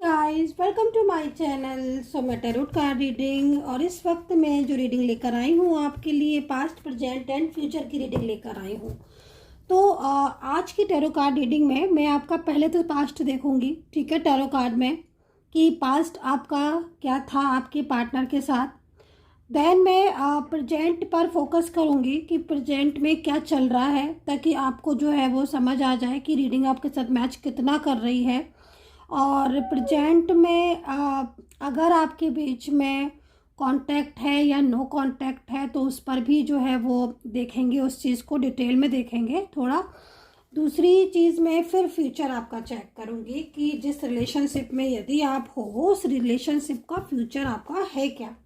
Guys welcome to my channel. So मैं tarot card reading और इस वक्त मैं जो रीडिंग लेकर आई हूँ आपके लिए पास्ट प्रेजेंट एंड फ्यूचर की रीडिंग लेकर आई हूँ। तो आज की टैरो कार्ड रीडिंग में मैं आपका पहले तो पास्ट देखूंगी, ठीक है, टैरो कार्ड में कि पास्ट आपका क्या था आपके पार्टनर के साथ। देन मैं प्रेजेंट पर फोकस करूंगी कि प्रेजेंट में क्या चल रहा है, ताकि आपको जो है वो समझ आ जाए कि रीडिंग आपके साथ मैच कितना कर रही है। और प्रेजेंट में अगर आपके बीच में कांटेक्ट है या नो कांटेक्ट है तो उस पर भी जो है वो देखेंगे, उस चीज़ को डिटेल में देखेंगे थोड़ा। दूसरी चीज़ मैं फिर फ्यूचर आपका चेक करूँगी कि जिस रिलेशनशिप में यदि आप हो उस रिलेशनशिप का फ्यूचर आपका है क्या,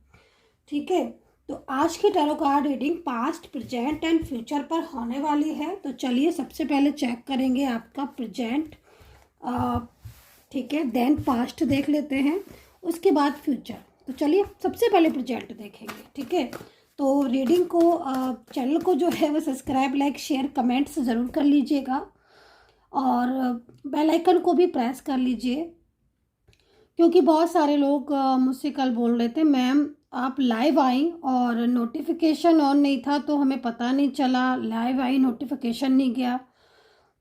ठीक है। तो आज की tarot card reading past present and future पर होने वाली है। तो चलिए सबसे पहले चेक करेंगे आपका प्रेजेंट, ठीक है, देन पास्ट देख लेते हैं, उसके बाद फ्यूचर। तो चलिए सबसे पहले प्रेजेंट देखेंगे, ठीक है। तो रीडिंग को चैनल को जो है वो सब्सक्राइब लाइक शेयर कमेंट्स ज़रूर कर लीजिएगा और बेल आइकन को भी प्रेस कर लीजिए, क्योंकि बहुत सारे लोग मुझसे कल बोल रहे थे मैम आप लाइव आई और नोटिफिकेशन ऑन नहीं था तो हमें पता नहीं चला, लाइव आई नोटिफिकेशन नहीं गया।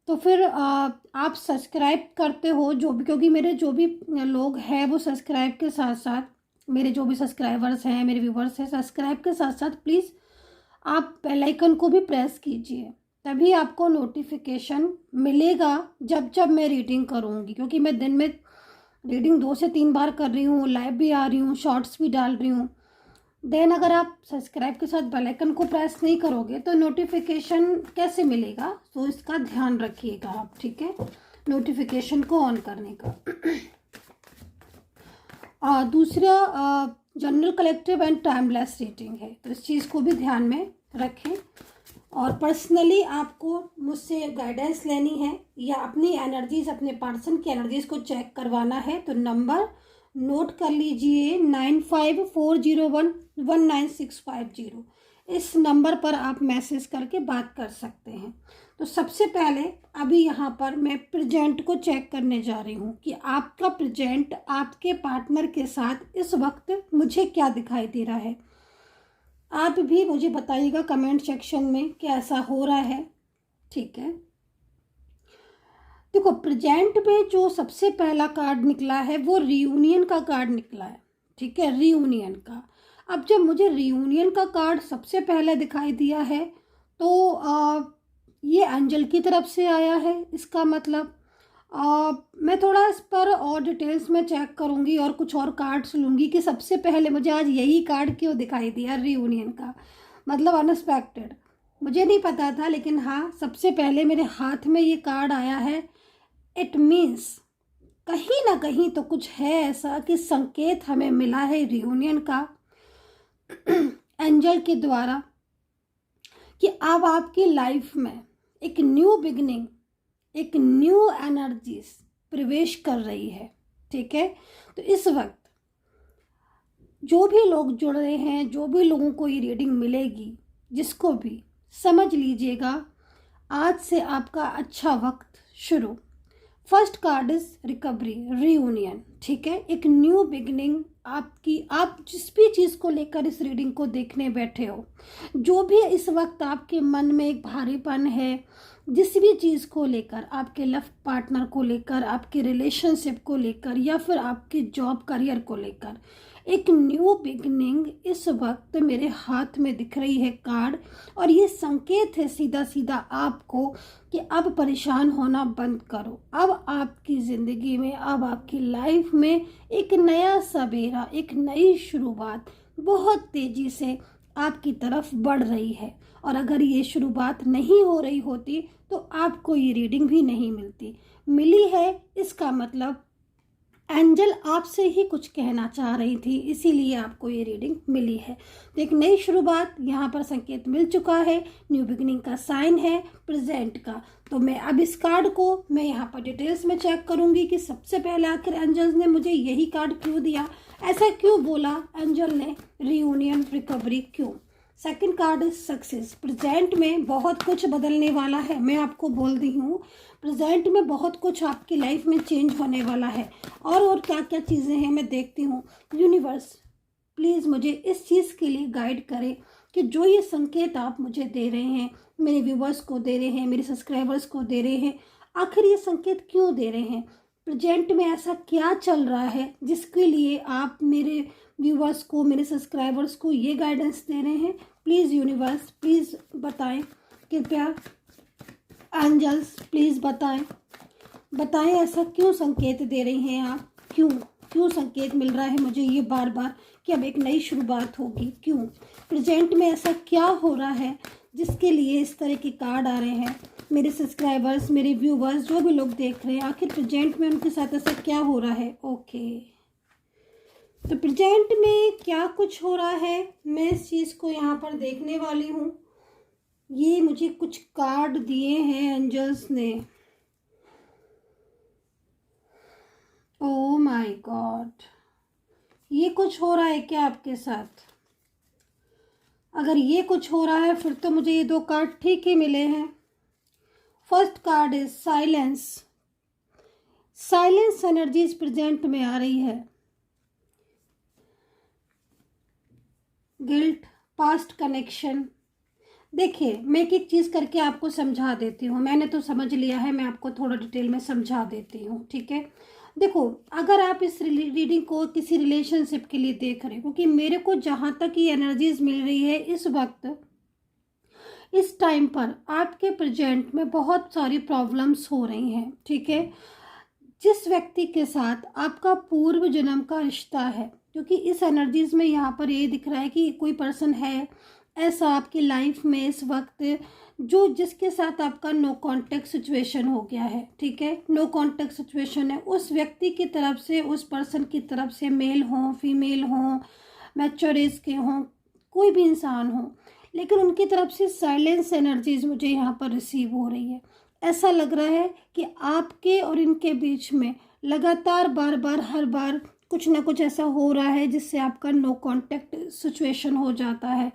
तो फिर आप सब्सक्राइब करते हो जो भी, क्योंकि मेरे जो भी लोग हैं वो सब्सक्राइब के साथ साथ, मेरे जो भी सब्सक्राइबर्स हैं, मेरे व्यूवर्स हैं, सब्सक्राइब के साथ साथ प्लीज़ आप बेल आइकन को भी प्रेस कीजिए, तभी आपको नोटिफिकेशन मिलेगा जब जब मैं रीडिंग करूँगी। क्योंकि मैं दिन में रीडिंग 2 से 3 बार कर रही हूँ, लाइव भी आ रही हूँ, शॉर्ट्स भी डाल रही हूँ। देन अगर आप सब्सक्राइब के साथ बेल आइकन को प्रेस नहीं करोगे तो नोटिफिकेशन कैसे मिलेगा, तो इसका ध्यान रखिएगा आप, ठीक है, नोटिफिकेशन को ऑन करने का। दूसरा general collective and timeless reading है, तो इस चीज़ को भी ध्यान में रखें। और पर्सनली आपको मुझसे गाइडेंस लेनी है या अपनी एनर्जीज, अपने पर्सन की एनर्जीज को चेक करवाना है तो नंबर नोट कर लीजिए 9540119650। इस नंबर पर आप मैसेज करके बात कर सकते हैं। तो सबसे पहले अभी यहाँ पर मैं प्रेजेंट को चेक करने जा रही हूँ कि आपका प्रेजेंट आपके पार्टनर के साथ इस वक्त मुझे क्या दिखाई दे रहा है। आप भी मुझे बताइएगा कमेंट सेक्शन में कैसा हो रहा है, ठीक है। देखो प्रेजेंट में जो सबसे पहला कार्ड निकला है वो रियूनियन का कार्ड निकला है, ठीक है, रियूनियन का। अब जब मुझे रियूनियन का कार्ड सबसे पहले दिखाई दिया है तो ये एंजल की तरफ से आया है। इसका मतलब मैं थोड़ा इस पर और डिटेल्स में चेक करूँगी और कुछ और कार्ड्स लूँगी कि सबसे पहले मुझे आज यही कार्ड क्यों दिखाई दिया रियूनियन का, मतलब अनएक्सपेक्टेड, मुझे नहीं पता था, लेकिन हाँ सबसे पहले मेरे हाथ में ये कार्ड आया है। इट मीन्स कहीं ना कहीं तो कुछ है ऐसा कि संकेत हमें मिला है रियूनियन का एंजल के द्वारा कि अब आपकी लाइफ में एक न्यू बिगनिंग, एक न्यू एनर्जीज प्रवेश कर रही है, ठीक है। तो इस वक्त जो भी लोग जुड़ रहे हैं, जो भी लोगों को ये रीडिंग मिलेगी, जिसको भी, समझ लीजिएगा आज से आपका अच्छा वक्त शुरू। First card is recovery, reunion, ठीक है, एक न्यू बिगनिंग आपकी। आप जिस भी चीज़ को लेकर इस रीडिंग को देखने बैठे हो, जो भी इस वक्त आपके मन में एक भारीपन है, जिस भी चीज़ को लेकर, आपके लव पार्टनर को लेकर, आपके रिलेशनशिप को लेकर या फिर आपके जॉब करियर को लेकर, एक न्यू बिगनिंग इस वक्त मेरे हाथ में दिख रही है कार्ड। और ये संकेत है सीधा सीधा आपको कि अब परेशान होना बंद करो। अब आपकी ज़िंदगी में, अब आपकी लाइफ में एक नया सवेरा, एक नई शुरुआत बहुत तेज़ी से आपकी तरफ बढ़ रही है। और अगर ये शुरुआत नहीं हो रही होती तो आपको ये रीडिंग भी नहीं मिली है। इसका मतलब एंजल आपसे ही कुछ कहना चाह रही थी, इसीलिए आपको ये रीडिंग मिली है। तो एक नई शुरुआत यहाँ पर संकेत मिल चुका है, न्यू बिगिनिंग का साइन है प्रेजेंट का। तो मैं अब इस कार्ड को मैं यहाँ पर डिटेल्स में चेक करूँगी कि सबसे पहले आखिर एंजल्स ने मुझे यही कार्ड क्यों दिया, ऐसा क्यों बोला एंजल ने, रियूनियन रिकवरी क्यों। Second card is success. Present में बहुत कुछ बदलने वाला है, मैं आपको बोल रही हूँ प्रेजेंट में बहुत कुछ आपकी लाइफ में चेंज होने वाला है। और क्या क्या चीज़ें हैं मैं देखती हूँ। यूनिवर्स प्लीज़ मुझे इस चीज़ के लिए गाइड करें कि जो ये संकेत आप मुझे दे रहे हैं, मेरे व्यूवर्स को दे रहे हैं, मेरे सब्सक्राइबर्स को दे रहे हैं, आखिर ये संकेत क्यों दे रहे हैं? प्रेजेंट में ऐसा क्या चल रहा है जिसके लिए आप मेरे व्यूवर्स को, मेरे सब्सक्राइबर्स को ये गाइडेंस दे रहे हैं? प्लीज़ यूनिवर्स प्लीज़ बताएं, कृपया एंजल्स प्लीज़ बताएं ऐसा क्यों संकेत दे रही हैं आप? क्यों संकेत मिल रहा है मुझे ये बार बार कि अब एक नई शुरुआत होगी? क्यों प्रेजेंट में ऐसा क्या हो रहा है जिसके लिए इस तरह के कार्ड आ रहे हैं? मेरे सब्सक्राइबर्स, मेरे व्यूवर्स, जो भी लोग देख रहे हैं, आखिर प्रेजेंट में उनके साथ ऐसा क्या हो रहा है? ओके, तो प्रेजेंट में क्या कुछ हो रहा है मैं इस चीज़ को यहाँ पर देखने वाली हूँ। ये मुझे कुछ कार्ड दिए हैं एंजल्स ने। ओह माय गॉड, ये कुछ हो रहा है क्या आपके साथ? अगर ये कुछ हो रहा है फिर तो मुझे ये 2 कार्ड ठीक ही मिले हैं। First card is silence. Silence energies present में आ रही है। Guilt, past connection. देखिए, मैं एक एक चीज़ करके आपको समझा देती हूँ। मैंने तो समझ लिया है, मैं आपको थोड़ा डिटेल में समझा देती हूँ, ठीक है? देखो, अगर आप इस रीडिंग को किसी रिलेशनशिप के लिए देख रहे हो, क्योंकि मेरे को जहाँ तक ये एनर्जीज मिल रही है इस वक्त, इस टाइम पर आपके प्रेजेंट में बहुत सारी प्रॉब्लम्स हो रही हैं, ठीक है? जिस व्यक्ति के साथ आपका पूर्व जन्म का रिश्ता है, क्योंकि इस एनर्जीज में यहाँ पर ये दिख रहा है कि कोई पर्सन है ऐसा आपकी लाइफ में इस वक्त जो जिसके साथ आपका नो कांटेक्ट सिचुएशन हो गया है, ठीक है? नो कांटेक्ट सिचुएशन है उस व्यक्ति की तरफ से, उस पर्सन की तरफ से, मेल हो फीमेल हो, मैच्योर एज के हों, कोई भी इंसान हो, लेकिन उनकी तरफ से साइलेंस एनर्जीज मुझे यहाँ पर रिसीव हो रही है। ऐसा लग रहा है कि आपके और इनके बीच में लगातार बार बार हर बार कुछ ना कुछ ऐसा हो रहा है जिससे आपका नो कांटेक्ट सिचुएशन हो जाता है।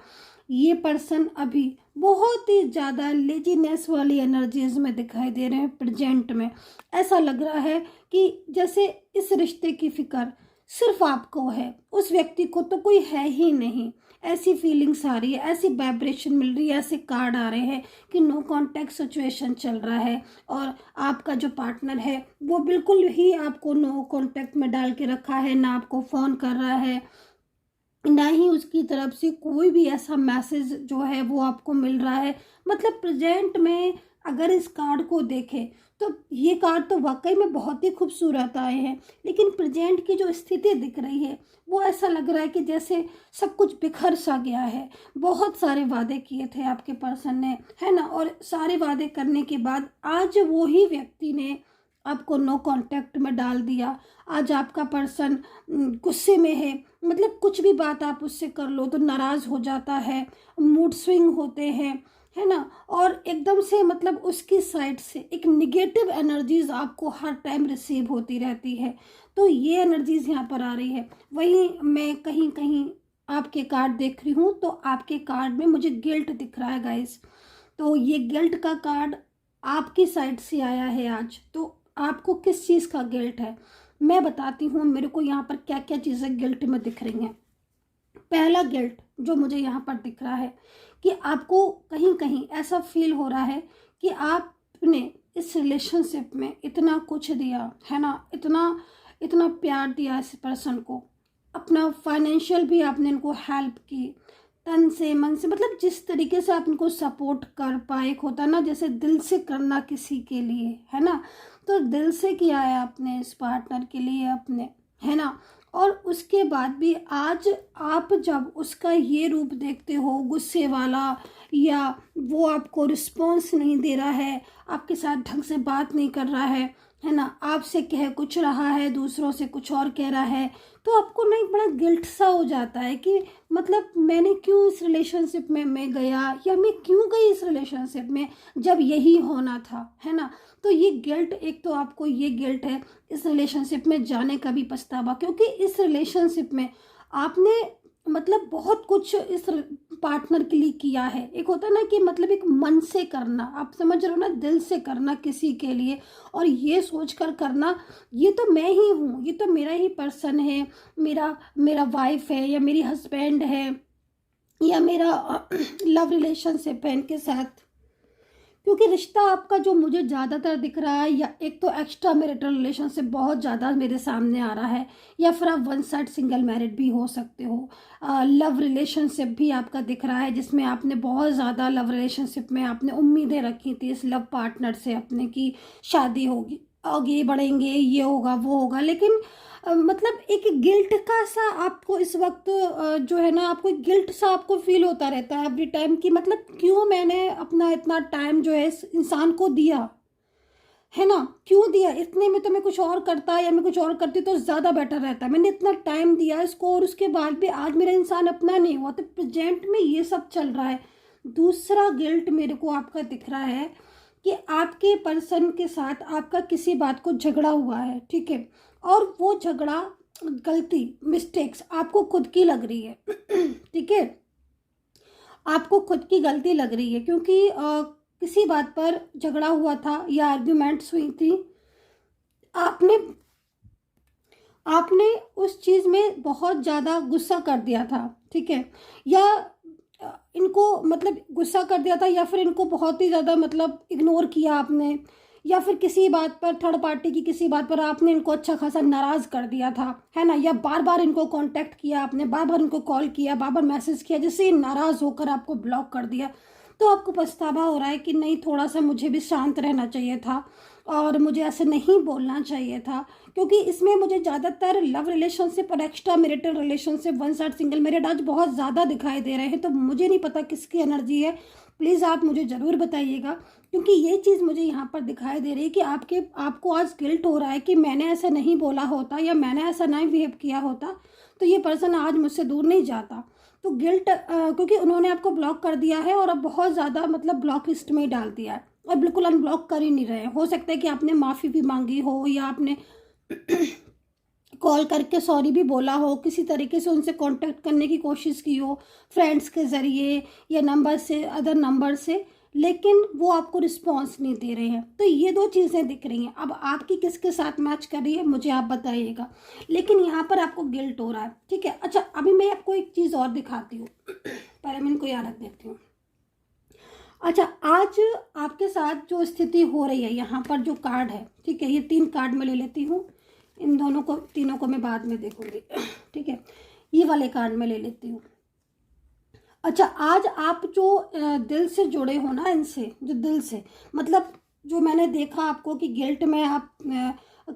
ये पर्सन अभी बहुत ही ज़्यादा लेजीनेस वाली एनर्जीज में दिखाई दे रहे हैं प्रेजेंट में। ऐसा लग रहा है कि जैसे इस रिश्ते की फिक्र सिर्फ आपको है, उस व्यक्ति को तो कोई है ही नहीं। ऐसी फीलिंग्स आ रही है, ऐसी वाइब्रेशन मिल रही है, ऐसे कार्ड आ रहे हैं कि नो कांटेक्ट सिचुएशन चल रहा है और आपका जो पार्टनर है वो बिल्कुल ही आपको नो कांटेक्ट में डाल के रखा है, ना आपको फ़ोन कर रहा है, ना ही उसकी तरफ से कोई भी ऐसा मैसेज जो है वो आपको मिल रहा है। मतलब प्रेजेंट में अगर इस कार्ड को देखें तो ये कार्ड तो वाकई में बहुत ही खूबसूरत आए हैं, लेकिन प्रेजेंट की जो स्थिति दिख रही है वो ऐसा लग रहा है कि जैसे सब कुछ बिखर सा गया है। बहुत सारे वादे किए थे आपके पर्सन ने, है ना, और सारे वादे करने के बाद आज वो ही व्यक्ति ने आपको नो कांटेक्ट में डाल दिया। आज आपका पर्सन गुस्से में है, मतलब कुछ भी बात आप उससे कर लो तो नाराज़ हो जाता है, मूड स्विंग होते हैं, है ना, और एकदम से मतलब उसकी साइड से एक निगेटिव एनर्जीज आपको हर टाइम रिसीव होती रहती है। तो ये एनर्जीज यहाँ पर आ रही है। वहीं मैं कहीं कहीं आपके कार्ड देख रही हूँ तो आपके कार्ड में मुझे गिल्ट दिख रहा है गाइस। तो ये गिल्ट का कार्ड आपकी साइड से आया है आज। तो आपको किस चीज़ का गिल्ट है मैं बताती हूँ। मेरे को यहाँ पर क्या क्या चीज़ें गिल्ट में दिख रही हैं। पहला गिल्ट जो मुझे यहाँ पर दिख रहा है कि आपको कहीं कहीं ऐसा फील हो रहा है कि आपने इस रिलेशनशिप में इतना कुछ दिया है ना, इतना प्यार दिया इस पर्सन को, अपना फाइनेंशियल भी आपने इनको हेल्प की, तन से मन से, मतलब जिस तरीके से आप इनको सपोर्ट कर पाए। एक होता ना जैसे दिल से करना किसी के लिए, है ना, तो दिल से किया है आपने इस पार्टनर के लिए अपने, है ना। और उसके बाद भी आज आप जब उसका ये रूप देखते हो गुस्से वाला, या वो आपको रिस्पॉन्स नहीं दे रहा है, आपके साथ ढंग से बात नहीं कर रहा है ना, आपसे कह कुछ रहा है दूसरों से कुछ और कह रहा है, तो आपको ना एक बड़ा गिल्ट सा हो जाता है कि मतलब मैंने क्यों इस रिलेशनशिप में मैं गया, या मैं क्यों गई इस रिलेशनशिप में जब यही होना था, है ना। तो ये गिल्ट, एक तो आपको ये गिल्ट है इस रिलेशनशिप में जाने का भी पछतावा, क्योंकि इस रिलेशनशिप में आपने मतलब बहुत कुछ इस पार्टनर के लिए किया है। एक होता है ना कि मतलब एक मन से करना, आप समझ रहे हो ना, दिल से करना किसी के लिए, और ये सोच कर करना, ये तो मैं ही हूँ, ये तो मेरा ही पर्सन है, मेरा मेरा वाइफ है या मेरी हस्बैंड है या मेरा लव रिलेशनशिप है इनके साथ। क्योंकि रिश्ता आपका जो मुझे ज़्यादातर दिख रहा है, या एक तो एक्स्ट्रा मैरिटल रिलेशनशिप बहुत ज़्यादा मेरे सामने आ रहा है, या फिर आप वन साइड सिंगल मैरिड भी हो सकते हो। लव रिलेशनशिप भी आपका दिख रहा है, जिसमें आपने बहुत ज़्यादा लव रिलेशनशिप में आपने उम्मीदें रखी थी इस लव पार्टनर से अपने की शादी होगी, आगे बढ़ेंगे, ये होगा वो होगा, लेकिन मतलब एक गिल्ट का सा आपको इस वक्त जो है ना, आपको गिल्ट सा आपको फील होता रहता है एवरी टाइम कि मतलब क्यों मैंने अपना इतना टाइम जो है इस इंसान को दिया, है ना, क्यों दिया, इतने में तो मैं कुछ और करता या मैं कुछ और करती तो ज़्यादा बेटर रहता। मैंने इतना टाइम दिया इसको और उसके बाद भी आज मेरा इंसान अपना नहीं हुआ, तो प्रेजेंट में ये सब चल रहा है। दूसरा गिल्ट मेरे को आपका दिख रहा है कि आपके पर्सन के साथ आपका किसी बात को झगड़ा हुआ है, ठीक है, और वो झगड़ा, गलती, मिस्टेक्स आपको खुद की लग रही है ठीक है, आपको खुद की गलती लग रही है, क्योंकि किसी बात पर झगड़ा हुआ था या आर्ग्यूमेंट्स हुई थी, आपने आपने उस चीज़ में बहुत ज़्यादा गुस्सा कर दिया था, ठीक है, या इनको मतलब गुस्सा कर दिया था, या फिर इनको बहुत ही ज़्यादा मतलब इग्नोर किया आपने, या फिर किसी बात पर, थर्ड पार्टी की किसी बात पर आपने इनको अच्छा खासा नाराज़ कर दिया था, है ना, या बार बार इनको कांटेक्ट किया आपने, बार बार इनको कॉल किया, बार बार मैसेज किया, जिससे नाराज़ होकर आपको ब्लॉक कर दिया। तो आपको पछतावा हो रहा है कि नहीं, थोड़ा सा मुझे भी शांत रहना चाहिए था और मुझे ऐसे नहीं बोलना चाहिए था, क्योंकि इसमें मुझे ज़्यादातर लव रिलेशनशिप और extra marital relationship, one side single married आज बहुत ज़्यादा दिखाई दे रहे हैं। तो मुझे नहीं पता किसकी एनर्जी है, प्लीज़ आप मुझे ज़रूर बताइएगा, क्योंकि ये चीज़ मुझे यहाँ पर दिखाई दे रही है कि आपको आज गिल्ट हो रहा है कि मैंने ऐसा नहीं बोला होता या मैंने ऐसा नहीं बिहेव किया होता तो ये पर्सन आज मुझसे दूर नहीं जाता। तो गिल्ट, क्योंकि उन्होंने आपको ब्लॉक कर दिया है और अब बहुत ज़्यादा मतलब ब्लॉक लिस्ट में ही डाल दिया है और बिल्कुल अनब्लॉक कर ही नहीं रहे। हो सकता है कि आपने माफ़ी भी मांगी हो या आपने कॉल करके सॉरी भी बोला हो, किसी तरीके से उनसे कांटेक्ट करने की कोशिश की हो, फ्रेंड्स के ज़रिए या नंबर से, अदर नंबर से, लेकिन वो आपको रिस्पॉन्स नहीं दे रहे हैं। तो ये दो चीज़ें दिख रही हैं। अब आपकी किसके साथ मैच कर रही है मुझे आप बताइएगा, लेकिन यहाँ पर आपको गिल्ट हो रहा है, ठीक है। अच्छा, अभी मैं आपको एक चीज़ और दिखाती हूँ, पहले मैं इनको याद रख देती हूँ। अच्छा, आज आपके साथ जो स्थिति हो रही है, यहाँ पर जो कार्ड है, ठीक है, ये 3 कार्ड मैं ले लेती हूँ, इन दोनों को, तीनों को मैं बाद में देखूंगी, ठीक है, ये वाले कार्ड में ले लेती हूँ। अच्छा, आज आप जो दिल से जुड़े हो ना इनसे, जो दिल से, मतलब जो मैंने देखा आपको कि गिल्ट में आप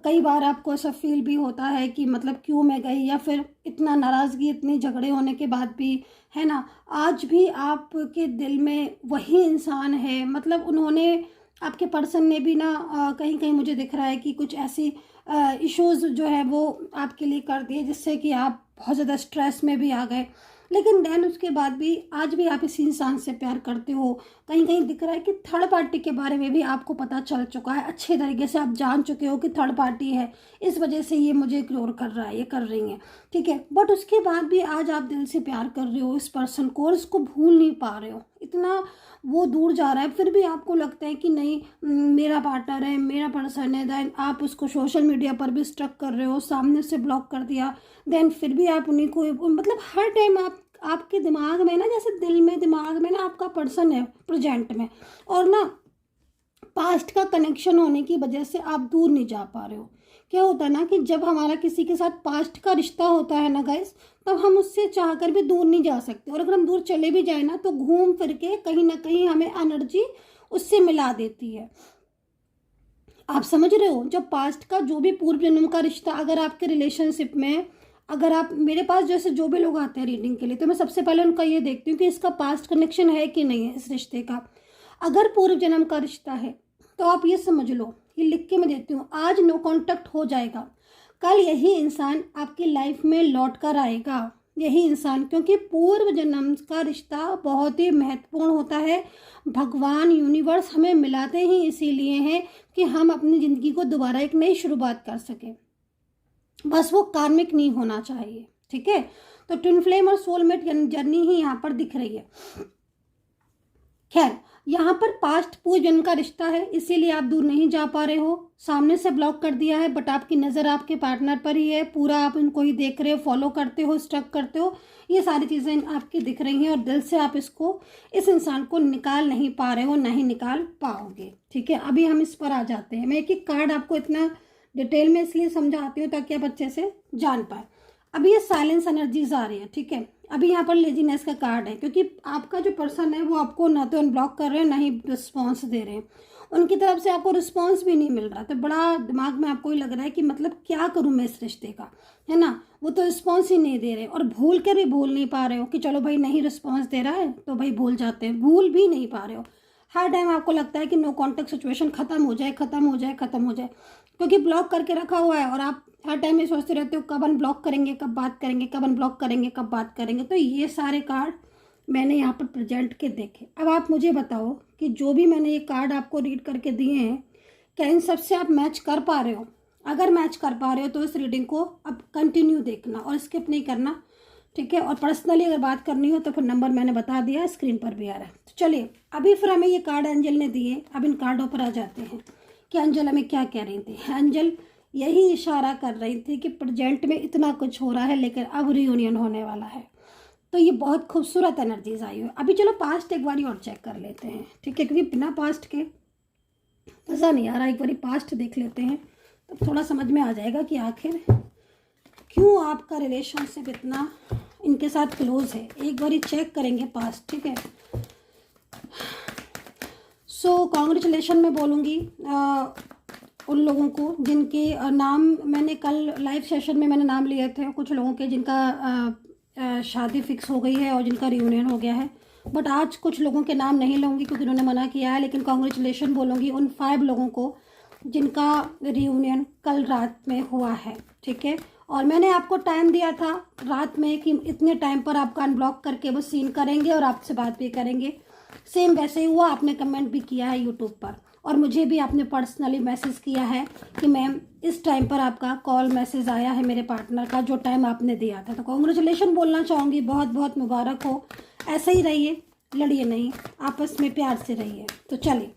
कई बार आपको ऐसा फील भी होता है कि मतलब क्यों मैं गई, या फिर इतना नाराज़गी, इतने झगड़े होने के बाद भी, है ना, आज भी आपके दिल में वही इंसान है। मतलब उन्होंने, आपके पर्सन ने भी ना कहीं कहीं मुझे दिख रहा है कि कुछ ऐसी इश्यूज़ जो है वो आपके लिए कर दिए जिससे कि आप बहुत ज़्यादा स्ट्रेस में भी आ गए, लेकिन देन उसके बाद भी आज भी आप इसी इंसान से प्यार करते हो। कहीं कहीं दिख रहा है कि थर्ड पार्टी के बारे में भी आपको पता चल चुका है, अच्छे तरीके से आप जान चुके हो कि थर्ड पार्टी है, इस वजह से ये मुझे इग्नोर कर रहा है, ये कर रही हैं, ठीक है। बट उसके बाद भी आज आप दिल से प्यार कर रहे हो इस पर्सन को और उसको भूल नहीं पा रहे हो, इतना वो दूर जा रहा है, फिर भी आपको लगता है कि नहीं मेरा पार्टनर है, मेरा पर्सन है। देन आप उसको सोशल मीडिया पर भी स्टक कर रहे हो, सामने से ब्लॉक कर दिया, देन फिर भी आप उन्हीं को, मतलब हर टाइम आपके दिमाग में ना, जैसे दिल में, दिमाग में ना आपका पर्सन है प्रेजेंट में, और ना पास्ट का कनेक्शन होने की वजह से आप दूर नहीं जा पा रहे हो। क्या होता है ना कि जब हमारा किसी के साथ पास्ट का रिश्ता होता है ना गाइस, तब हम उससे चाहकर भी दूर नहीं जा सकते, और अगर हम दूर चले भी जाए ना तो घूम फिर के कहीं ना कहीं हमें एनर्जी उससे मिला देती है। आप समझ रहे हो, जब पास्ट का जो भी पूर्व जन्म का रिश्ता अगर आपके रिलेशनशिप में, अगर आप, मेरे पास जैसे जो भी लोग आते हैं रीडिंग के लिए, तो मैं सबसे पहले उनका ये देखती हूँ कि इसका पास्ट कनेक्शन है कि नहीं है इस रिश्ते का। अगर पूर्व जन्म का रिश्ता है तो आप ये समझ लो, ये लिख के मैं देती हूँ, आज नो कांटेक्ट हो जाएगा, कल यही इंसान आपकी लाइफ में लौट कर आएगा, यही इंसान, क्योंकि पूर्व जन्म का रिश्ता बहुत ही महत्वपूर्ण होता है। भगवान, यूनिवर्स हमें मिलाते ही इसीलिए हैं कि हम अपनी ज़िंदगी को दोबारा एक नई शुरुआत कर सकें, बस वो कार्मिक नहीं होना चाहिए, ठीक है। तो ट्विन फ्लेम और सोलमेट जर्नी ही यहाँ पर दिख रही है। खैर, यहाँ पर पास्ट पूर्वजन्म का रिश्ता है, इसीलिए आप दूर नहीं जा पा रहे हो। सामने से ब्लॉक कर दिया है, बट आपकी नज़र आपके पार्टनर पर ही है, पूरा आप उनको ही देख रहे हो, फॉलो करते हो, स्टक करते हो, ये सारी चीज़ें आपकी दिख रही हैं और दिल से आप इस इंसान को निकाल नहीं पा रहे हो, ना ही निकाल पाओगे। ठीक है, अभी हम इस पर आ जाते हैं। मैं एक एक कार्ड आपको इतना डिटेल में इसलिए समझाती हूँ ताकि आप अच्छे से जान पाए। अभी ये साइलेंस एनर्जीज आ रही है। ठीक है, अभी यहाँ पर लेजीनेस का कार्ड है, क्योंकि आपका जो पर्सन है वो आपको ना तो अनब्लॉक कर रहे हैं, ना ही रिस्पॉन्स दे रहे हैं, उनकी तरफ से आपको रिस्पॉन्स भी नहीं मिल रहा। तो बड़ा दिमाग में आपको ही लग रहा है कि मतलब क्या करूँ मैं इस रिश्ते का, है ना। वो तो रिस्पॉन्स ही नहीं दे रहे, और भूल कर भी भूल नहीं पा रहे हो कि चलो भाई नहीं रिस्पॉन्स दे रहा है तो भाई भूल जाते हैं, भूल भी नहीं पा रहे हो। हर टाइम आपको लगता है कि नो कॉन्टेक्ट सिचुएशन खत्म हो जाए, खत्म हो जाए, खत्म हो जाए, क्योंकि ब्लॉक करके रखा हुआ है और आप हर टाइम ये सोचते रहते हो कब अनब्लॉक करेंगे, कब बात करेंगे, कब अनब्लॉक करेंगे, कब बात करेंगे। तो ये सारे कार्ड मैंने यहाँ पर प्रेजेंट के देखे। अब आप मुझे बताओ कि जो भी मैंने ये कार्ड आपको रीड करके दिए हैं, क्या इन सब से आप मैच कर पा रहे हो? अगर मैच कर पा रहे हो तो इस रीडिंग को अब कंटिन्यू देखना और स्किप नहीं करना। ठीक है, और पर्सनली अगर बात करनी हो तो फिर नंबर मैंने बता दिया, स्क्रीन पर भी आ रहा है। तो चलिए, अभी फिर हमें ये कार्ड एंजल ने दिए, अब इन कार्डों पर आ जाते हैं कि एंजल हमें क्या कह रही थी। एंजल यही इशारा कर रही थी कि प्रेजेंट में इतना कुछ हो रहा है, लेकिन अब रियूनियन होने वाला है। तो ये बहुत खूबसूरत एनर्जीज आई हुई। अभी चलो पास्ट एक बारी और चेक कर लेते हैं। ठीक है, क्योंकि बिना पास्ट के मज़ा नहीं आ रहा, एक बारी पास्ट देख लेते हैं तो थोड़ा समझ में आ जाएगा कि आखिर क्यों आपका रिलेशनशिप इतना इनके साथ क्लोज है। एक बारी चेक करेंगे पास्ट। ठीक है, सो कॉन्ग्रेचुलेशन मैं बोलूँगी उन लोगों को जिनके नाम मैंने कल लाइव सेशन में मैंने नाम लिए थे, कुछ लोगों के जिनका शादी फिक्स हो गई है और जिनका रियूनियन हो गया है। बट आज कुछ लोगों के नाम नहीं लूँगी क्योंकि उन्होंने मना किया है, लेकिन कॉन्ग्रेचुलेशन बोलूँगी उन 5 लोगों को जिनका रियूनियन कल रात में हुआ है। ठीक है, और मैंने आपको टाइम दिया था रात में कि इतने टाइम पर आपका अनब्लॉक करके वो सीन करेंगे और आपसे बात भी करेंगे। सेम वैसे ही हुआ, आपने कमेंट भी किया है यूट्यूब पर और मुझे भी आपने पर्सनली मैसेज किया है कि मैम इस टाइम पर आपका कॉल मैसेज आया है मेरे पार्टनर का, जो टाइम आपने दिया था। तो कॉन्ग्रेचुलेशन बोलना चाहूँगी, बहुत बहुत मुबारक हो। ऐसे ही रहिए, लड़िए नहीं, आपस में प्यार से रहिए। तो चलिए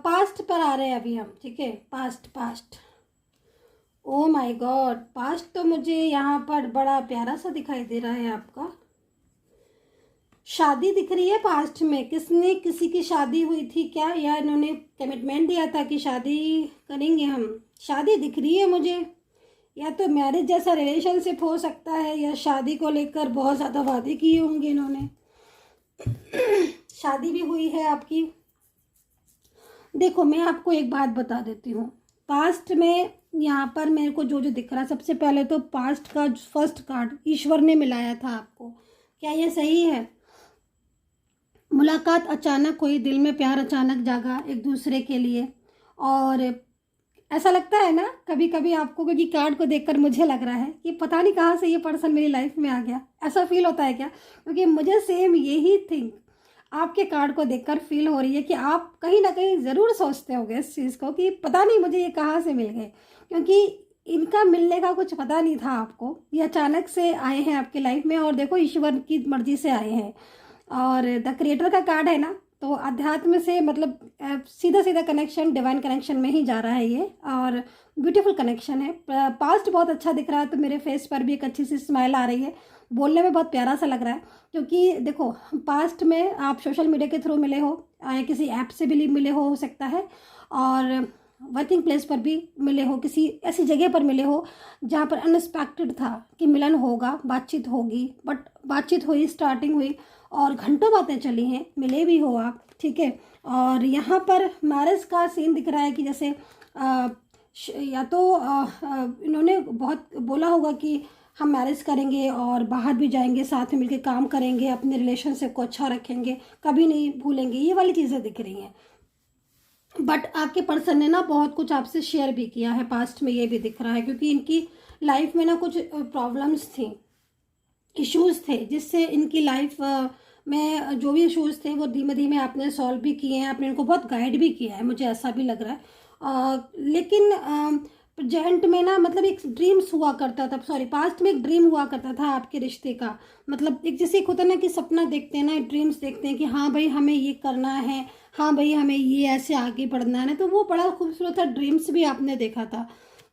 पास्ट पर आ रहे हैं अभी हम। ठीक है, past oh my God, past तो मुझे यहाँ पर बड़ा प्यारा सा दिखाई दे रहा है। आपका शादी दिख रही है पास्ट में, किसने किसी की शादी हुई थी क्या, या इन्होंने कमिटमेंट दिया था कि शादी करेंगे हम। शादी दिख रही है मुझे, या तो मैरिज जैसा रिलेशनशिप हो सकता है, या शादी को लेकर बहुत ज़्यादा वादे किए होंगे इन्होंने। शादी भी हुई है आपकी। देखो, मैं आपको एक बात बता देती हूँ, पास्ट में यहाँ पर मेरे को जो जो दिख रहा है, सबसे पहले तो पास्ट का फर्स्ट कार्ड ईश्वर ने मिलाया था आपको। क्या ये सही है? मुलाकात अचानक हुई, दिल में प्यार अचानक जागा एक दूसरे के लिए। और ऐसा लगता है ना कभी कभी आपको, क्योंकि कार्ड को देखकर मुझे लग रहा है कि पता नहीं कहाँ से ये पर्सन मेरी लाइफ में आ गया। ऐसा फील होता है क्या? क्योंकि मुझे सेम यही थिंग आपके कार्ड को देखकर फील हो रही है कि आप कहीं ना कहीं ज़रूर सोचते होंगे इस चीज़ को कि पता नहीं मुझे ये कहाँ से मिल गए, क्योंकि इनका मिलने का कुछ पता नहीं था आपको। ये अचानक से आए हैं आपकी लाइफ में, और देखो ईश्वर की मर्जी से आए हैं। और द क्रिएटर का कार्ड है ना, तो अध्यात्म से मतलब सीधा सीधा कनेक्शन, डिवाइन कनेक्शन में ही जा रहा है ये, और ब्यूटीफुल कनेक्शन है। पास्ट बहुत अच्छा दिख रहा है, तो मेरे फेस पर भी एक अच्छी सी स्माइल आ रही है, बोलने में बहुत प्यारा सा लग रहा है। क्योंकि देखो, पास्ट में आप सोशल मीडिया के थ्रू मिले हो, या किसी ऐप से भी मिले हो सकता है, और वर्किंग प्लेस पर भी मिले हो, किसी ऐसी जगह पर मिले हो जहाँ पर अनएक्सपेक्टेड था कि मिलन होगा, बातचीत होगी। बट बातचीत हुई, स्टार्टिंग हुई और घंटों बातें चली हैं, मिले भी हो आप। ठीक है, और यहाँ पर मैरिज का सीन दिख रहा है कि जैसे या तो इन्होंने बहुत बोला होगा कि हम मैरिज करेंगे और बाहर भी जाएंगे, साथ में मिलकर काम करेंगे, अपने रिलेशनशिप को अच्छा रखेंगे, कभी नहीं भूलेंगे, ये वाली चीज़ें दिख रही हैं। बट आपके पर्सन ने ना बहुत कुछ आपसे शेयर भी किया है पास्ट में, ये भी दिख रहा है, क्योंकि इनकी लाइफ में ना कुछ प्रॉब्लम्स थी, इश्यूज थे, जिससे इनकी लाइफ में जो भी इश्यूज थे वो धीमे धीमे आपने सॉल्व भी किए हैं, आपने इनको बहुत गाइड भी किया है, मुझे ऐसा भी लग रहा है। लेकिन प्रेजेंट में ना मतलब एक ड्रीम्स हुआ करता था, सॉरी पास्ट में एक ड्रीम हुआ करता था आपके रिश्ते का। मतलब एक जैसे एक होता है ना कि सपना देखते हैं ना, ड्रीम्स देखते हैं कि हाँ भाई हमें ये करना है, हाँ भाई हमें ये ऐसे आगे बढ़ना है ना, तो वो बड़ा खूबसूरत था, ड्रीम्स भी आपने देखा था।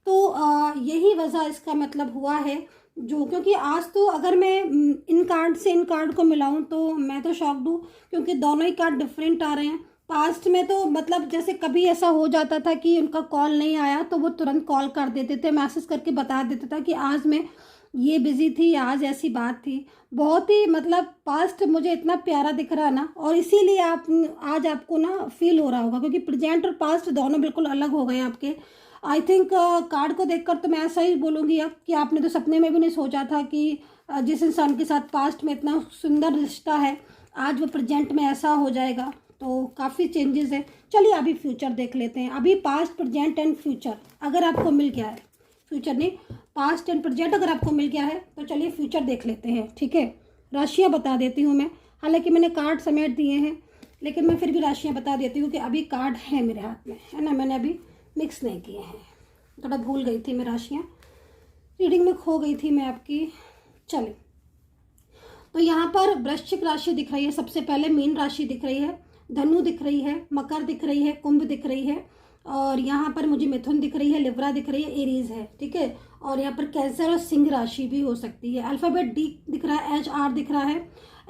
तो यही वजह इसका मतलब हुआ है जो, क्योंकि आज तो अगर मैं इन कार्ड से इन कार्ड को मिलाऊं तो मैं तो शॉक्ड हूँ, क्योंकि दोनों ही कार्ड डिफरेंट आ रहे हैं। पास्ट में तो मतलब जैसे कभी ऐसा हो जाता था कि उनका कॉल नहीं आया तो वो तुरंत कॉल कर देते थे, मैसेज करके बता देते था कि आज मैं ये बिजी थी, आज ऐसी बात थी। बहुत ही मतलब पास्ट मुझे इतना प्यारा दिख रहा है ना, और इसीलिए आप आज आपको ना फील हो रहा होगा, क्योंकि प्रेजेंट और पास्ट दोनों बिल्कुल अलग हो गए आपके। आई थिंक कार्ड को देखकर तो मैं ऐसा ही बोलूँगी अब कि आपने तो सपने में भी नहीं सोचा था कि जिस इंसान के साथ पास्ट में इतना सुंदर रिश्ता है आज वो प्रेजेंट में ऐसा हो जाएगा। तो काफ़ी चेंजेस है। चलिए अभी फ्यूचर देख लेते हैं। अभी पास्ट प्रेजेंट एंड फ्यूचर अगर आपको मिल गया है, फ्यूचर नहीं पास्ट एंड प्रेजेंट अगर आपको मिल गया है तो चलिए फ्यूचर देख लेते हैं। ठीक है, राशियाँ बता देती हूँ मैं, हालांकि मैंने कार्ड समेट दिए हैं लेकिन मैं फिर भी राशियाँ बता देती हूँ कि अभी कार्ड है मेरे हाथ में, है ना, मैंने अभी मिक्स नहीं किए हैं, थोड़ा भूल गई थी मैं, राशियाँ रीडिंग में खो गई थी मैं आपकी। चलिए, तो यहाँ पर वृश्चिक राशि दिख रही है, सबसे पहले मीन राशि दिख रही है, धनु दिख रही है, मकर दिख रही है, कुंभ दिख रही है, और यहाँ पर मुझे मिथुन दिख रही है, लिब्रा दिख रही है, एरीज है। ठीक है, और यहाँ पर कैंसर और सिंह राशि भी हो सकती है। अल्फ़ाबेट डी दिख रहा है, एच आर दिख रहा है,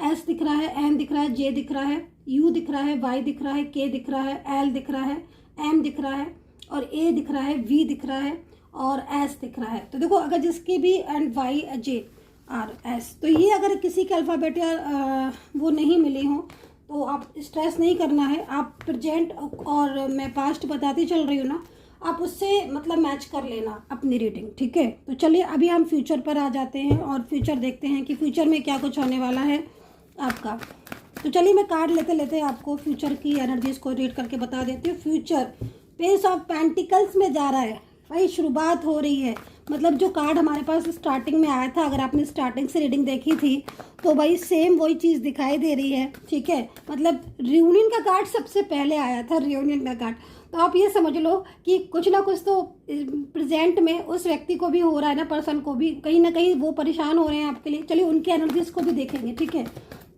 एस दिख रहा है, एन दिख रहा है, जे दिख रहा है, यू दिख रहा है, वाई दिख रहा है, के दिख रहा है, एल दिख रहा है, एम दिख रहा है, और ए दिख रहा है, वी दिख रहा है, और एस दिख रहा है। तो देखो अगर जिसकी भी and Y J R S, तो ये अगर किसी के अल्फ़ाबेट या वो नहीं मिली हो तो आप स्ट्रेस नहीं करना है। आप प्रेजेंट और मैं पास्ट बताती चल रही हूँ ना, आप उससे मतलब मैच कर लेना अपनी रीडिंग। ठीक है, तो चलिए अभी हम फ्यूचर पर आ जाते हैं और फ्यूचर देखते हैं कि फ्यूचर में क्या कुछ होने वाला है आपका। तो चलिए मैं कार्ड लेते लेते आपको फ्यूचर की एनर्जीज को रीड करके बता देती हूँ। फ्यूचर पेस ऑफ पेंटिकल्स में जा रहा है भाई, शुरुआत हो रही है। मतलब जो कार्ड हमारे पास स्टार्टिंग में आया था, अगर आपने स्टार्टिंग से रीडिंग देखी थी तो भाई सेम वही चीज़ दिखाई दे रही है। ठीक है, मतलब रियूनियन का कार्ड सबसे पहले आया था, रियूनियन का कार्ड। तो आप ये समझ लो कि कुछ ना कुछ तो प्रेजेंट में उस व्यक्ति को भी हो रहा है ना, पर्सन को भी कहीं ना कहीं वो परेशान हो रहे हैं आपके लिए। चलिए उनकी एनर्जीज को भी देखेंगे। ठीक है,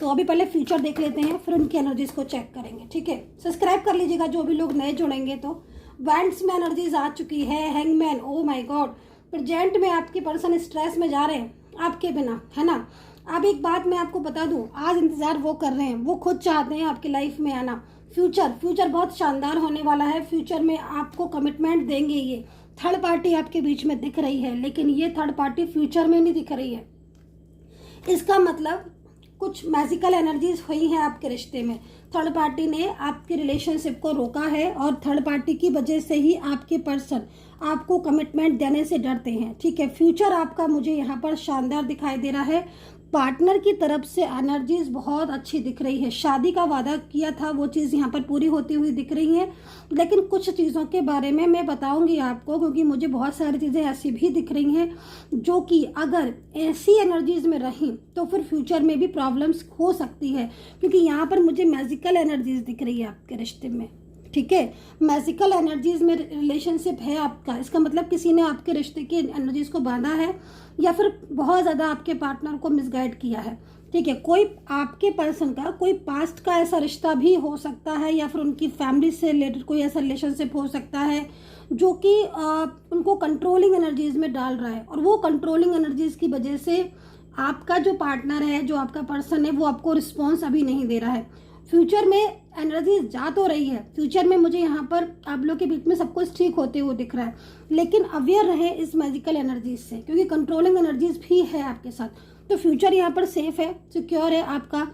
तो अभी पहले फ्यूचर देख लेते हैं, फिर उनकी एनर्जीज को चेक करेंगे। ठीक है, सब्सक्राइब कर लीजिएगा जो भी लोग नए जुड़ेंगे। तो वैंड्स में एनर्जीज आ चुकी है, hangman, oh my God, present में आपके पर्सन स्ट्रेस में जा रहे हैं आपके बिना, है ना। अब एक बात मैं आपको बता दूं, आज इंतजार वो कर रहे हैं, वो खुद चाहते हैं आपकी लाइफ में आना। फ्यूचर बहुत शानदार होने वाला है। फ्यूचर में आपको कमिटमेंट देंगे। ये थर्ड पार्टी आपके बीच में दिख रही है, लेकिन ये थर्ड पार्टी फ्यूचर में नहीं दिख रही है। इसका मतलब कुछ मैजिकल एनर्जीज हुई हैं आपके रिश्ते में। थर्ड पार्टी ने आपके रिलेशनशिप को रोका है और थर्ड पार्टी की वजह से ही आपके पर्सन आपको कमिटमेंट देने से डरते हैं। ठीक है, फ्यूचर आपका मुझे यहाँ पर शानदार दिखाई दे रहा है। पार्टनर की तरफ से एनर्जीज बहुत अच्छी दिख रही है। शादी का वादा किया था वो चीज़ यहाँ पर पूरी होती हुई दिख रही है, लेकिन कुछ चीज़ों के बारे में मैं बताऊंगी आपको, क्योंकि मुझे बहुत सारी चीज़ें ऐसी भी दिख रही हैं जो कि अगर ऐसी एनर्जीज में रहीं तो फिर फ्यूचर में भी प्रॉब्लम्स हो सकती है, क्योंकि यहाँ पर मुझे मैजिकल एनर्जीज दिख रही है आपके रिश्ते में। ठीक है, मैजिकल एनर्जीज में रिलेशनशिप है आपका, इसका मतलब किसी ने आपके रिश्ते की एनर्जीज को बांधा है या फिर बहुत ज़्यादा आपके पार्टनर को मिसगाइड किया है। ठीक है, कोई आपके पर्सन का कोई पास्ट का ऐसा रिश्ता भी हो सकता है, या फिर उनकी फैमिली से रिलेटेड कोई ऐसा रिलेशनशिप हो सकता है जो कि उनको कंट्रोलिंग एनर्जीज में डाल रहा है, और वो कंट्रोलिंग एनर्जीज की वजह से आपका जो पार्टनर है, जो आपका पर्सन है, वो आपको रिस्पॉन्स अभी नहीं दे रहा है। फ्यूचर में एनर्जी जा तो रही है, फ्यूचर में मुझे यहाँ पर आप लोग के बीच में सब कुछ ठीक होते हुए दिख रहा है, लेकिन अवेयर रहे इस मैजिकल एनर्जीज से, क्योंकि कंट्रोलिंग एनर्जीज भी है आपके साथ। तो फ्यूचर यहाँ पर सेफ है, सिक्योर है आपका।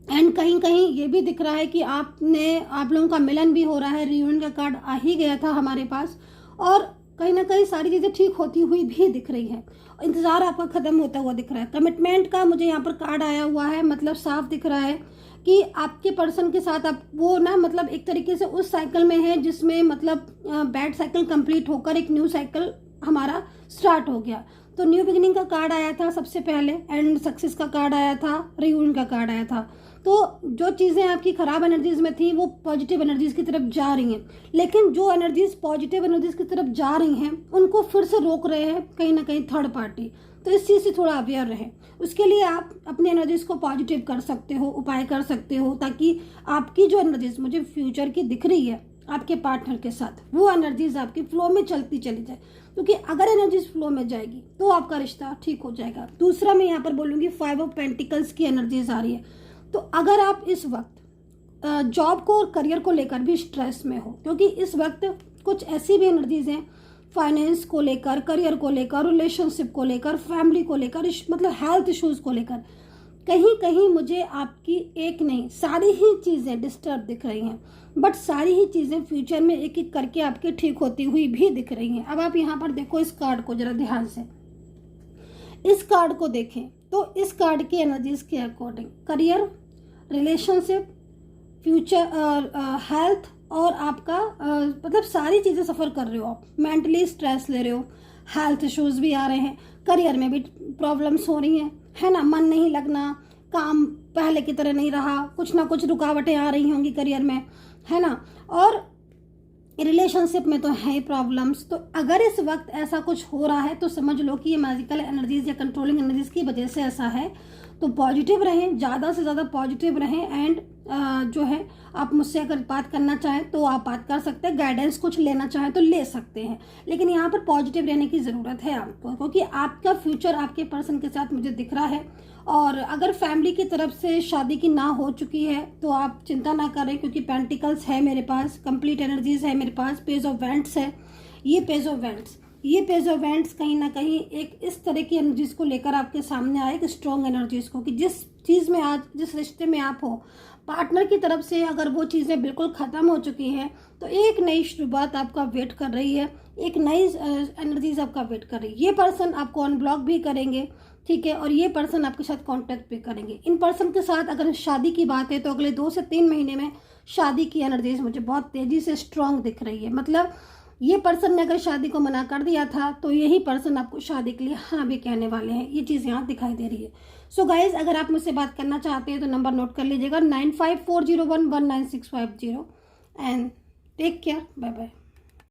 एंड कहीं कहीं ये भी दिख रहा है कि आप लोगों का मिलन भी हो रहा है। रियूनियन का कार्ड आ ही गया था हमारे पास, और कहीं ना कहीं सारी चीज़ें ठीक होती हुई भी दिख रही हैं। इंतज़ार आपका ख़त्म होता हुआ दिख रहा है। कमिटमेंट का मुझे यहाँ पर कार्ड आया हुआ है, मतलब साफ दिख रहा है कि आपके पर्सन के साथ आप वो ना मतलब एक तरीके से उस साइकिल में है जिसमें मतलब बैड साइकिल कंप्लीट होकर एक न्यू साइकिल हमारा स्टार्ट हो गया। तो न्यू बिगिनिंग का कार्ड आया था सबसे पहले, एंड सक्सेस का कार्ड आया था, रियूनियन का कार्ड आया था। तो जो चीज़ें आपकी ख़राब एनर्जीज में थी वो पॉजिटिव एनर्जीज की तरफ जा रही हैं, लेकिन जो एनर्जीज पॉजिटिव एनर्जीज की तरफ जा रही हैं उनको फिर से रोक रहे हैं कहीं ना कहीं थर्ड पार्टी। तो इस चीज़ से थोड़ा अवेयर रहें। उसके लिए आप अपनी एनर्जीज को पॉजिटिव कर सकते हो, उपाय कर सकते हो, ताकि आपकी जो एनर्जीज मुझे फ्यूचर की दिख रही है आपके पार्टनर के साथ, वो एनर्जीज आपकी फ्लो में चलती चली जाए, क्योंकि अगर एनर्जीज फ्लो में जाएगी तो आपका रिश्ता ठीक हो जाएगा। दूसरा मैं यहाँ पर बोलूँगी 5 ऑफ पेंटिकल्स की एनर्जीज आ रही है। तो अगर आप इस वक्त जॉब को और करियर को लेकर भी स्ट्रेस में हो, क्योंकि इस वक्त कुछ ऐसी भी एनर्जीज हैं फाइनेंस को लेकर, करियर को लेकर, रिलेशनशिप को लेकर, फैमिली को लेकर, मतलब हेल्थ इश्यूज को लेकर, कहीं कहीं मुझे आपकी एक नहीं सारी ही चीज़ें डिस्टर्ब दिख रही हैं। बट सारी ही चीज़ें फ्यूचर में एक एक करके आपके ठीक होती हुई भी दिख रही हैं। अब आप यहाँ पर देखो इस कार्ड को जरा ध्यान से, इस कार्ड को देखें तो इस कार्ड की एनर्जीज के according career, relationship, future, health और आपका मतलब सारी चीज़ें सफ़र कर रहे हो आप, मेंटली स्ट्रेस ले रहे हो, हेल्थ इश्यूज भी आ रहे हैं, करियर में भी प्रॉब्लम्स हो रही हैं, है ना, मन नहीं लगना, काम पहले की तरह नहीं रहा, कुछ ना कुछ रुकावटें आ रही होंगी करियर में, है ना, और रिलेशनशिप में तो है ही प्रॉब्लम्स। तो अगर इस वक्त ऐसा कुछ हो रहा है तो समझ लो कि ये मैजिकल एनर्जीज या कंट्रोलिंग एनर्जीज की वजह से ऐसा है। तो पॉजिटिव रहें, ज़्यादा से ज़्यादा पॉजिटिव रहें। एंड जो है आप मुझसे अगर बात करना चाहें तो आप बात कर सकते हैं, गाइडेंस कुछ लेना चाहें तो ले सकते हैं, लेकिन यहाँ पर पॉजिटिव रहने की ज़रूरत है आपको, क्योंकि आपका फ्यूचर आपके पर्सन के साथ मुझे दिख रहा है। और अगर फैमिली की तरफ से शादी की ना हो चुकी है तो आप चिंता ना करें, क्योंकि पेंटिकल्स है मेरे पास, कंप्लीट एनर्जीज है मेरे पास, पेज ऑफ वेंट्स है, ये पेज ऑफ वेंट्स कहीं ना कहीं एक इस तरह की एनर्जीज को लेकर आपके सामने आए, एक स्ट्रॉन्ग एनर्जीज को, कि जिस चीज़ में आज, जिस रिश्ते में आप हो, पार्टनर की तरफ से अगर वो चीज़ें बिल्कुल ख़त्म हो चुकी हैं तो एक नई शुरुआत आपका वेट कर रही है, एक नई एनर्जीज आपका वेट कर रही है। ये पर्सन आपको अनब्लॉक भी करेंगे, ठीक है, और ये पर्सन आपके साथ कांटेक्ट भी करेंगे। इन पर्सन के साथ अगर शादी की बात है तो अगले 2 से 3 महीने में शादी की एनर्जीज मुझे बहुत तेज़ी से स्ट्रॉन्ग दिख रही है। मतलब ये पर्सन ने अगर शादी को मना कर दिया था तो यही पर्सन आपको शादी के लिए हाँ भी कहने वाले हैं, ये चीज़ यहाँ दिखाई दे रही है। सो गाइज, अगर आप मुझसे बात करना चाहते हैं तो नंबर नोट कर लीजिएगा 9540119650 and take care, bye bye.